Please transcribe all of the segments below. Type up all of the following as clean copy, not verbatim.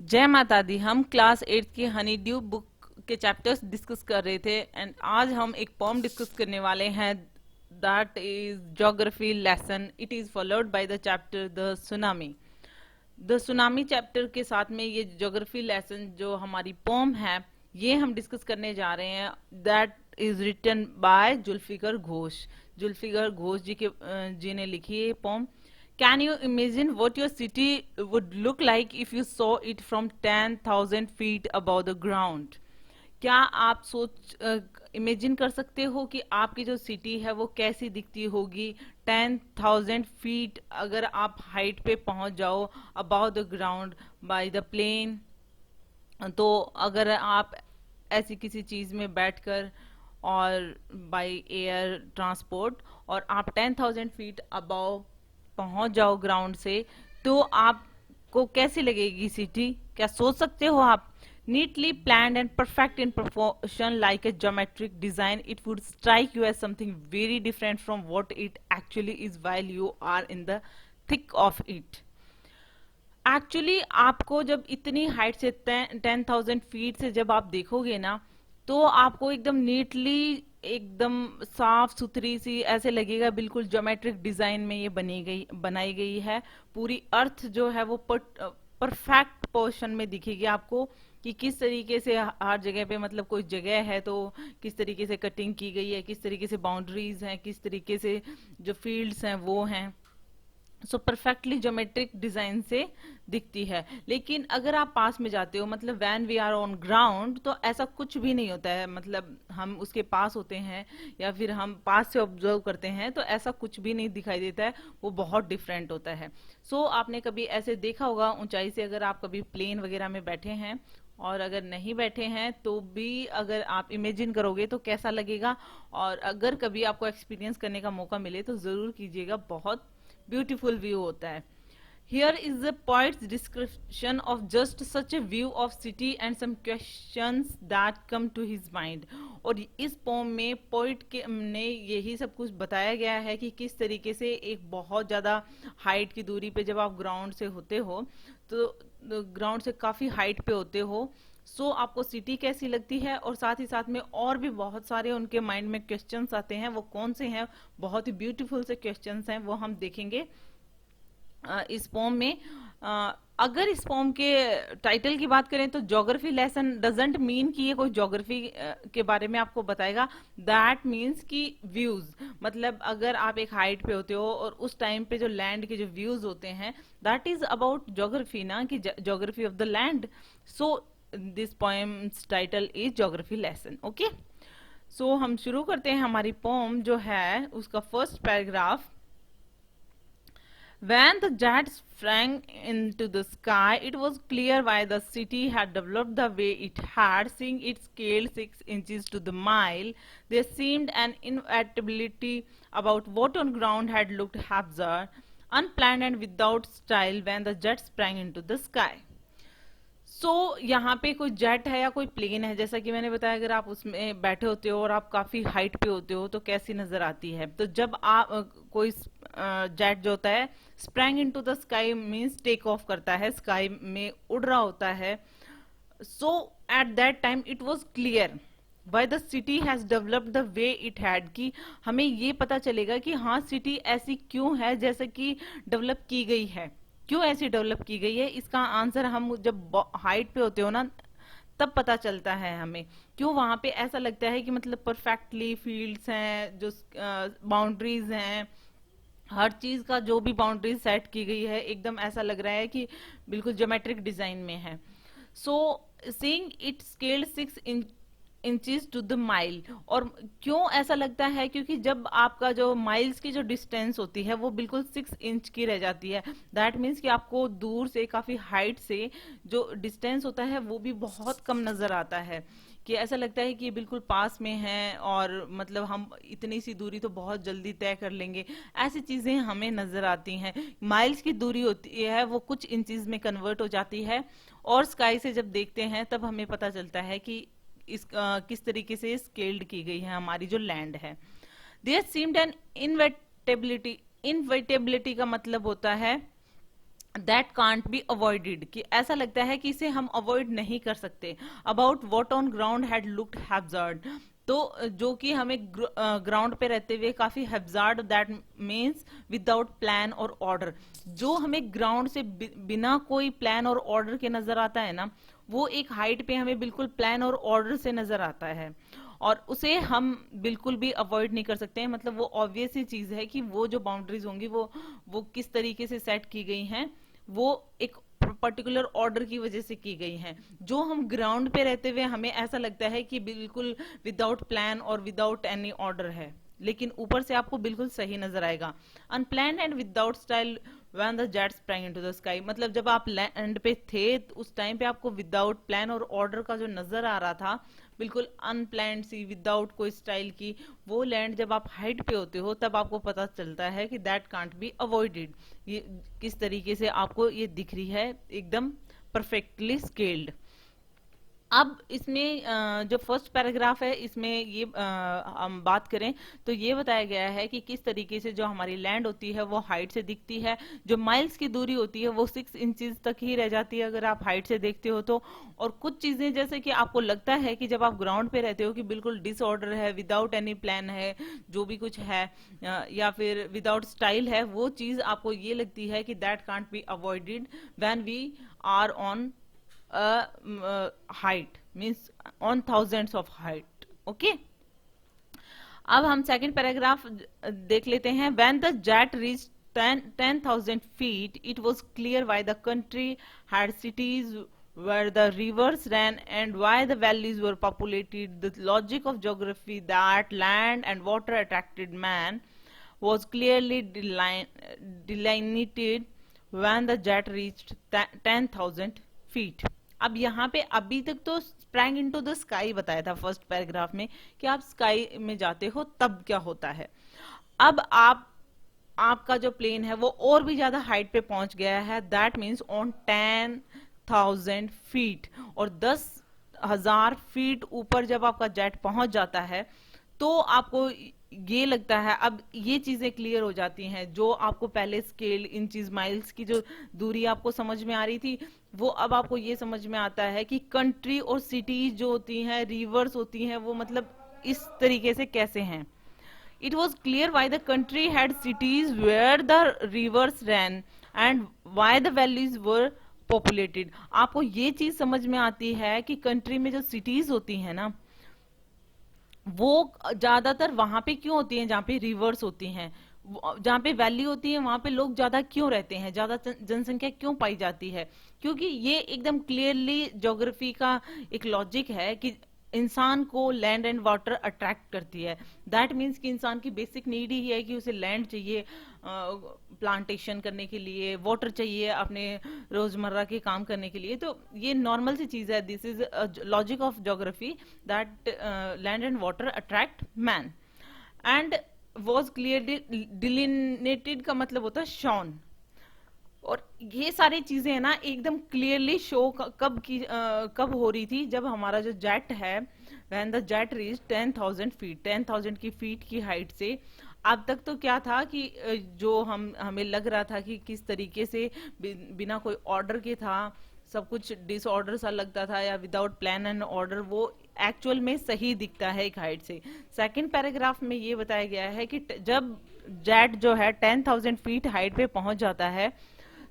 जय माता दी। हम क्लास 8 की हनी ड्यू बुक के चैप्टर्स डिस्कस कर रहे थे एंड आज हम एक पोम डिस्कस करने वाले हैं। That is geography lesson. It is followed by the chapter the tsunami. The tsunami chapter के साथ में ये ज्योग्राफी लेसन जो हमारी पोम है ये हम डिस्कस करने जा रहे हैं। That is written by Zulfiqar Ghosh. Zulfiqar Ghosh ji ने लिखी है poem. Can you imagine what your city would look like if you saw it from 10,000 feet above the ground? क्या आप सोच इमेजिन कर सकते हो कि आपकी जो सिटी है वो कैसी दिखती होगी 10,000 फीट अगर आप हाइट पे पहुंच जाओ above the ground by the plane. तो अगर आप ऐसी किसी चीज में बैठकर और बाय एयर ट्रांसपोर्ट और आप 10,000 फीट अबाव पहुंच जाओ ग्राउंड से तो आपको कैसी लगेगी सिटी? क्या सोच सकते हो आप? Neatly planned and perfect in proportion like a geometric design, it would strike you as something very different from what it actually is while you are in the thick of it. Actually आपको जब इतनी height से 10,000 feet से जब आप देखोगे ना तो आपको एकदम नीटली एकदम साफ सुथरी सी ऐसे लगेगा, बिल्कुल ज्योमेट्रिक डिजाइन में ये बनाई गई है। पूरी अर्थ जो है वो परफेक्ट पोर्शन में दिखेगी आपको कि किस तरीके से हर जगह पे मतलब कोई जगह है तो किस तरीके से कटिंग की गई है, किस तरीके से बाउंड्रीज हैं, किस तरीके से जो फील्ड्स हैं वो हैं। सो परफेक्टली ज्योमेट्रिक डिजाइन से दिखती है। लेकिन अगर आप पास में जाते हो मतलब when we are on ground तो ऐसा कुछ भी नहीं होता है। मतलब हम उसके पास होते हैं या फिर हम पास से ऑब्जर्व करते हैं तो ऐसा कुछ भी नहीं दिखाई देता है, वो बहुत डिफरेंट होता है। आपने कभी ऐसे देखा होगा ऊंचाई से, अगर आप कभी प्लेन वगैरह में बैठे हैं और अगर नहीं बैठे हैं तो भी अगर आप इमेजिन करोगे तो कैसा लगेगा। और अगर कभी आपको एक्सपीरियंस करने का मौका मिले तो जरूर कीजिएगा, बहुत ब्यूटीफुल व्यू होता है। Here is the poet's description of just such a view of city and some questions that come to his mind. और इस पोम में पोइट के ने यही सब कुछ बताया गया है कि किस तरीके से एक बहुत ज़्यादा हाइट की दूरी पे जब आप ग्राउंड से होते हो तो ग्राउंड से काफ़ी हाइट पे होते हो आपको सिटी कैसी लगती है। और साथ ही साथ में और भी बहुत सारे उनके माइंड में क्वेश्चंस आते हैं। वो कौन से हैं? बहुत ही ब्यूटीफुल से क्वेश्चंस हैं, वो हम देखेंगे इस पोम में। अगर इस पोम के टाइटल की बात करें तो ज्योग्राफी लेसन डजंट मीन कि ये कोई ज्योग्राफी के बारे में आपको बताएगा। दैट मीन्स कि व्यूज, मतलब अगर आप एक हाइट पे होते हो और उस टाइम पे जो लैंड के जो व्यूज होते हैं दैट इज अबाउट ज्योग्राफी ना, कि geography of the land. This poems title is geography lesson. Okay, हम शुरू करते हैं हमारी पोम जो है उसका first paragraph. When the jet sprang into the sky, it was clear why the city had developed the way it had. Seeing it scale 6 inches to the mile, there seemed an inevitability about what on ground had looked haphazard, unplanned and without style when the jet sprang into the sky. यहाँ पे कोई jet है या कोई plane है, जैसा कि मैंने बताया अगर आप उसमें बैठे होते हो और आप काफी हाइट पे होते हो तो कैसी नजर आती है। तो जब आप कोई जेट जो होता है sprang into the sky means take off करता है, स्काई में उड़ रहा होता है। At that time it was clear why the city has developed the way it had, कि हमें ये पता चलेगा कि हाँ सिटी ऐसी क्यों है जैसे कि डेवलप की गई है। क्यों ऐसी डेवलप की गई है इसका आंसर हम जब हाइट पे होते हो ना तब पता चलता है हमें। क्यों वहां पे ऐसा लगता है कि मतलब परफेक्टली फील्ड्स हैं, जो बाउंड्रीज हैं, हर चीज का जो भी बाउंड्रीज सेट की गई है एकदम ऐसा लग रहा है कि बिल्कुल ज्योमेट्रिक डिजाइन में है। Seeing it scaled 6 inches to the mile. और क्यों ऐसा लगता है? क्योंकि जब आपका जो माइल्स की जो डिस्टेंस होती है वो बिल्कुल 6 इंच की रह जाती है। दैट मीन्स कि आपको दूर से काफी हाइट से जो डिस्टेंस होता है वो भी बहुत कम नजर आता है, कि ऐसा लगता है कि ये बिल्कुल पास में है और मतलब हम इतनी सी दूरी तो बहुत जल्दी तय कर लेंगे। ऐसी चीजें हमें नजर आती हैं। माइल्स की दूरी होती है वो कुछ इंचेस में कन्वर्ट हो जाती है और स्काई से जब देखते हैं तब हमें पता चलता है कि किस तरीके से स्केल्ड की गई है हमारी जो लैंड है। There seemed an inevitability. Inevitability का मतलब होता है दैट कांट बी अवॉइडेड, कि ऐसा लगता है कि इसे हम अवॉइड नहीं कर सकते। About what on ground had looked haphazard, तो जो कि हमें ग्राउंड पे रहते हुए काफी haphazard, that means without plan और ऑर्डर। जो हमें ग्राउंड से बिना कोई प्लान और ऑर्डर के नजर आता है ना, वो एक हाइट पे हमें बिल्कुल प्लान और ऑर्डर से नजर आता है, और उसे हम बिल्कुल भी अवॉइड नहीं कर सकते हैं। मतलब वो ऑब्वियस ही चीज है कि वो जो बाउंड्रीज होंगी वो किस तरीके से सेट की गई हैं, वो एक पर्टिकुलर ऑर्डर की वजह से की गई हैं। जो हम ग्राउंड पे रहते हुए हमें ऐसा लगता है कि बिल्कुल विदाउट प्लान और विदाउट एनी ऑर्डर है, लेकिन ऊपर से आपको बिल्कुल सही नजर आएगा। Unplanned and without style when the jet sprang into the sky, मतलब जब आप लैंड पे थे तो उस टाइम पे आपको विदाउट प्लान और ऑर्डर का जो नजर आ रहा था, बिल्कुल अनप्लान्ड सी, विदाउट कोई स्टाइल की, वो लैंड जब आप हाइट पे होते हो तब आपको पता चलता है कि दैट कांट बी अवॉइडेड। ये किस तरीके से आपको ये दिख रही है, एकदम परफेक्टली स्केल्ड। अब इसमें जो फर्स्ट पैराग्राफ है, इसमें ये हम बात करें तो ये बताया गया है कि किस तरीके से जो हमारी लैंड होती है वो हाइट से दिखती है। जो माइल्स की दूरी होती है वो 6 इंचेस तक ही रह जाती है अगर आप हाइट से देखते हो तो। और कुछ चीजें जैसे कि आपको लगता है कि जब आप ग्राउंड पे रहते हो कि बिल्कुल डिसऑर्डर है, विदाउट एनी प्लान है, जो भी कुछ है, या फिर विदाउट स्टाइल है, वो चीज आपको ये लगती है कि that can't be avoided when we are on height, means on thousands of height. Okay, अब हम सेकंड पैराग्राफ देख लेते हैं। When the jet reach 10,000 feet, it was clear why the country had cities where the rivers ran and why the valleys were populated. The logic of geography that land and water attracted man was clearly delineated when the jet reached 10,000 feet. अब यहाँ पे अभी तक तो sprang into the sky बताया था first paragraph में कि आप स्काई में जाते हो तब क्या होता है। अब आपका जो प्लेन है वो और भी ज्यादा हाइट पे पहुंच गया है, दैट मीन्स ऑन 10,000 फीट, और 10,000 फीट ऊपर जब आपका जेट पहुंच जाता है तो आपको ये लगता है, अब ये चीजें क्लियर हो जाती हैं। जो आपको पहले स्केल, इंचेस, माइल्स की जो दूरी आपको समझ में आ रही थी, वो अब आपको ये समझ में आता है कि कंट्री और सिटीज जो होती हैं, रिवर्स होती हैं, वो मतलब इस तरीके से कैसे हैं। It was clear why the country had cities where the rivers ran and why the valleys were populated. आपको ये चीज समझ में आती है कि कंट्री में जो सिटीज होती है ना, वो ज्यादातर वहां पे क्यों होती हैं जहाँ पे रिवर्स होती हैं, जहाँ पे वैली होती है वहां पे लोग ज्यादा क्यों रहते हैं, ज्यादा जनसंख्या क्यों पाई जाती है। क्योंकि ये एकदम क्लियरली ज्योग्राफी का एक लॉजिक है कि इंसान को लैंड एंड वाटर अट्रैक्ट करती है। दैट मीन्स कि इंसान की बेसिक नीड ही है कि उसे लैंड चाहिए प्लांटेशन करने के लिए, वाटर चाहिए अपने रोजमर्रा के काम करने के लिए। तो ये नॉर्मल सी चीज है, this is logic of geography that land and water attract man. And was clearly delineated का मतलब होता है शॉन। और ये सारी चीजें है ना एकदम क्लियरली शो कब हो रही थी, जब हमारा जो जेट है, when the jet reach 10,000 feet, 10,000 की फीट की हाइट से। अब तक तो क्या था कि जो हमें लग रहा था कि किस तरीके से बिना कोई ऑर्डर के था, सब कुछ डिसऑर्डर सा लगता था या विदाउट प्लान एंड ऑर्डर, वो एक्चुअल में सही दिखता है एक हाइट से। सेकंड पैराग्राफ में ये बताया गया है कि जब जेट जो है 10,000 फीट हाइट पे पहुंच जाता है,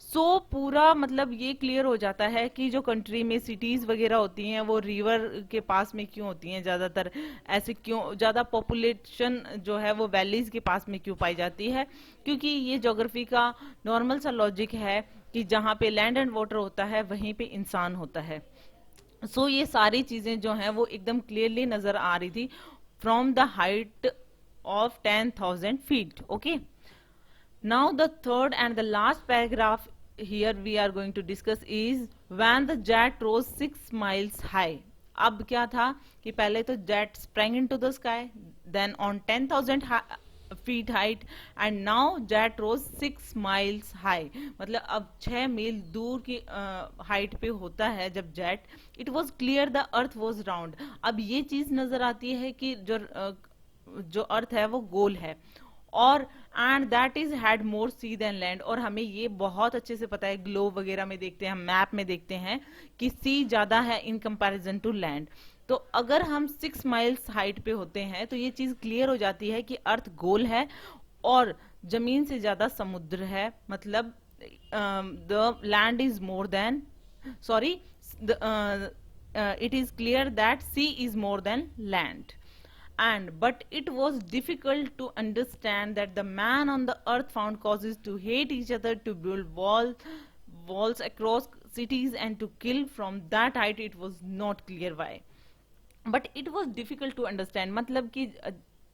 सो पूरा मतलब ये क्लियर हो जाता है कि जो कंट्री में सिटीज वगैरह होती हैं वो रिवर के पास में क्यों होती हैं ज्यादातर, ऐसे क्यों ज्यादा पॉपुलेशन जो है वो वैलीज के पास में क्यों पाई जाती है। क्योंकि ये ज्योग्राफी का नॉर्मल सा लॉजिक है कि जहाँ पे लैंड एंड वाटर होता है वहीं पे इंसान होता है। सो ये सारी चीजें जो हैं वो एकदम क्लियरली नजर आ रही थी from the height of 10,000 feet. Okay, now the third and the last paragraph here we are going to discuss is when the jet rose 6 miles high. अब क्या था कि पहले तो jet sprang into the sky, then on 10,000 feet height, and now jet rose 6 miles high. मतलब अब 6 मील दूर की हाइट पे होता है जब jet. It was clear the earth was round. अब ये चीज नजर आती है कि जो अर्थ है वो गोल है, और and that is had more sea than land. और हमें ये बहुत अच्छे से पता है, ग्लोब वगैरह में देखते हैं, हम मैप में देखते हैं कि सी ज्यादा है इन कंपैरिजन टू लैंड। तो अगर हम 6 माइल्स हाइट पे होते हैं तो ये चीज क्लियर हो जाती है कि अर्थ गोल है और जमीन से ज्यादा समुद्र है, मतलब the land is more than, sorry, it is clear that sea is more than land. And but it was difficult to understand that the man on the earth found causes to hate each other, to build walls across cities and to kill. From that height it was not clear why, but it was difficult to understand, मतलब कि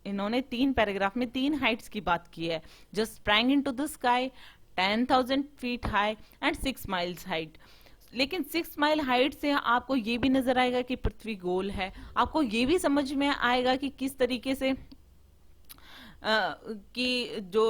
इन्होंने 3 paragraph में 3 Heights की बात की है, just sprang into the sky, 10,000 feet high and 6 miles height। लेकिन 6 mile height से आपको ये भी नजर आएगा कि पृथ्वी गोल है, आपको ये भी समझ में आएगा कि किस तरीके से कि जो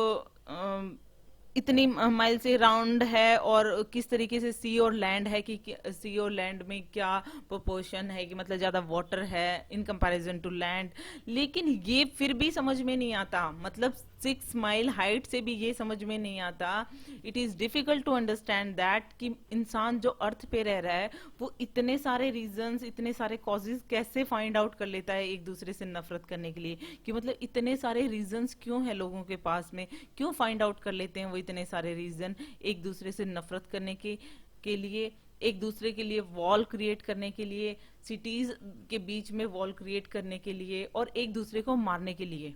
इतनी माइल से राउंड है और किस तरीके से सी और लैंड है, कि सी और लैंड में क्या प्रोपोर्शन है, कि मतलब ज्यादा वाटर है इन कंपैरिजन टू लैंड। लेकिन ये फिर भी समझ में नहीं आता, मतलब 6 माइल हाइट से भी ये समझ में नहीं आता। It is difficult to understand that कि इंसान जो अर्थ पे रह रहा है वो इतने सारे रीजंस, इतने सारे कॉजेज कैसे फाइंड आउट कर लेता है एक दूसरे से नफरत करने के लिए, कि मतलब इतने सारे रीजंस क्यों है लोगों के पास में, क्यों फाइंड आउट कर लेते हैं वो इतने सारे रीजन एक दूसरे से नफरत करने के लिए, एक दूसरे के लिए वॉल क्रिएट करने के लिए, सिटीज के बीच में वॉल क्रिएट करने के लिए और एक दूसरे को मारने के लिए।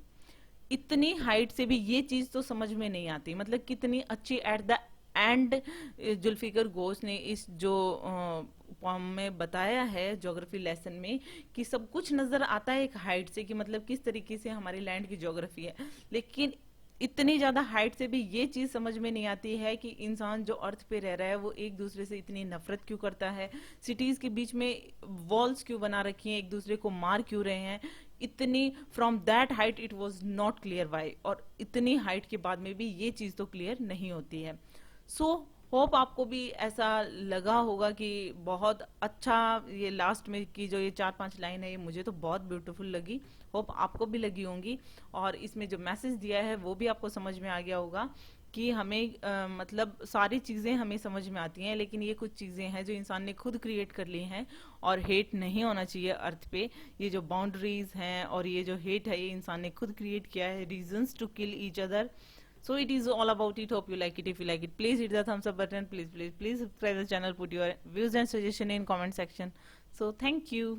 इतनी हाइट से भी ये चीज तो समझ में नहीं आती, मतलब कितनी अच्छी at the end Zulfikar Ghosh ने इस जो पोएम में बताया है ज्योग्राफी लेसन में, कि सब कुछ नजर आता है एक हाइट से, कि मतलब किस तरीके से हमारी लैंड की ज्योग्राफी है। लेकिन इतनी ज्यादा हाइट से भी ये चीज समझ में नहीं आती है कि इंसान जो अर्थ पे रह रहा है वो एक दूसरे से इतनी नफरत क्यों करता है, सिटीज के बीच में वॉल्स क्यों बना रखी हैं, एक दूसरे को मार क्यों रहे हैं। इतनी from that height it was not clear why, और इतनी हाइट के बाद में भी ये चीज तो क्लियर नहीं होती है। सो होप आपको भी ऐसा लगा होगा कि बहुत अच्छा, ये लास्ट में की जो ये 4-5 लाइन है ये मुझे तो बहुत ब्यूटीफुल लगी, होप आपको भी लगी होंगी। और इसमें जो मैसेज दिया है वो भी आपको समझ में आ गया होगा कि हमें मतलब सारी चीजें हमें समझ में आती हैं, लेकिन ये कुछ चीजें हैं जो इंसान ने खुद क्रिएट कर ली हैं, और हेट नहीं होना चाहिए अर्थ पे। ये जो बाउंड्रीज हैं और ये जो हेट है ये इंसान ने खुद क्रिएट किया है, reasons to kill each other. So it is all about it. Hope you like it. If you like it, please hit the thumbs up button. Please subscribe the channel. Put your views and suggestion in comment section. So thank you.